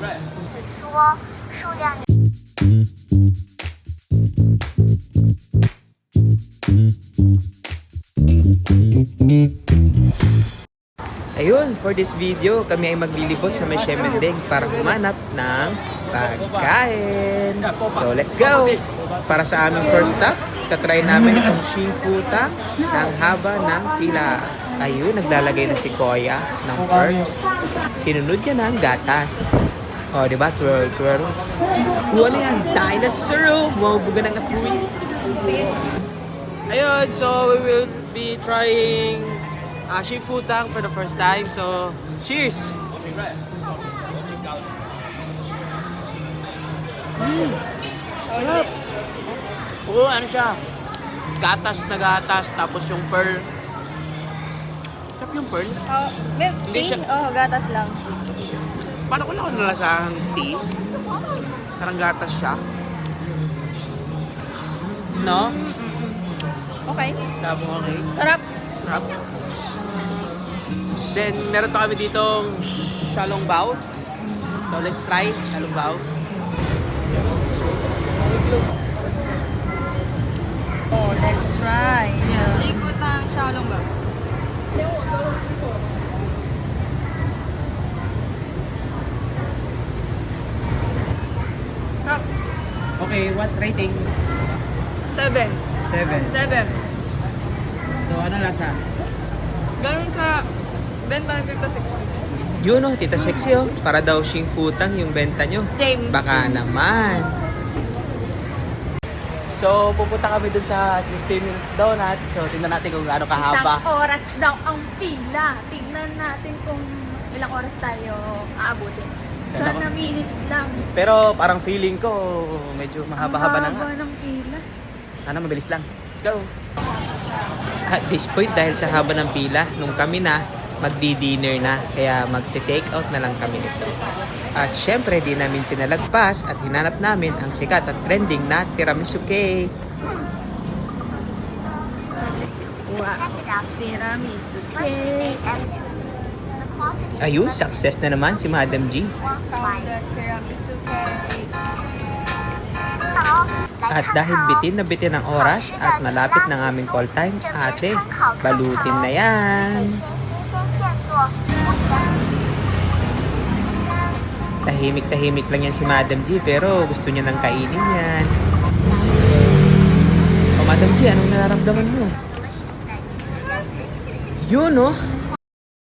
说数量。Ayun, for this video, kami ay maglilibot sa may Siemendeng para humanap ng pagkain. So, let's go! Para sa aming first stop, tatry namin itong Xingfutang ng haba ng pila. Ayun, naglalagay na si Koya ng pearl. Sinunod niya ng gatas. O, diba? Twirl, twirl. Wala yan! Dinosaur! Mabuga ng apoy. Ayun, so we will be trying Xingfutang for the first time. So, cheers! Sarap! Oo, ano siya? Gatas na gatas, tapos yung pearl. Sarap yung pearl. Oh, milk Hindi tea? siya- Oh, gatas lang. Paano ko lang nalasahang tea? Parang gatas siya. No? Okay. Sabi mo, okay. Sarap. Sarap. Then, meron pa kami ditong Xiaolongbao. So, let's try Xiaolongbao. Oh, let's try. Yeah. Xingfutang Xiaolongbao. Sarap. Okay, what rating? 7. 7. 7. So, ano lasa? Ganun sa benta ng Tito Sexy. Yun oh, Tita Sexy oh. Para daw Xingfutang yung benta nyo. Same. Baka naman. So, pupunta kami dun sa Crispy Milk Donut. So, tingnan natin kung gaano kahaba. Isang oras daw ang pila. Tingnan natin kung ilang oras tayo aabutin. Sana minutes lang. Pero parang feeling ko medyo mahaba-haba na nga. Ang haba ng pila. Sana mabilis lang. Let's go! At this point, dahil sa haba ng pila, nung kami na, magdi-dinner na. Kaya magte-take out na lang kami nito. At syempre, di namin pinalagpas at hinanap namin ang sikat at trending na tiramisu cake. Wow. Tiramisu cake. Ayun, success na naman si Madam G. Found the tiramisu cake. At dahil bitin na bitin ang oras at malapit ng aming call time, ate, balutin na yan. Tahimik-tahimik lang yan si Madam G, pero gusto niya nang kainin yan. O Madam G, anong nararamdaman mo? Yun oh,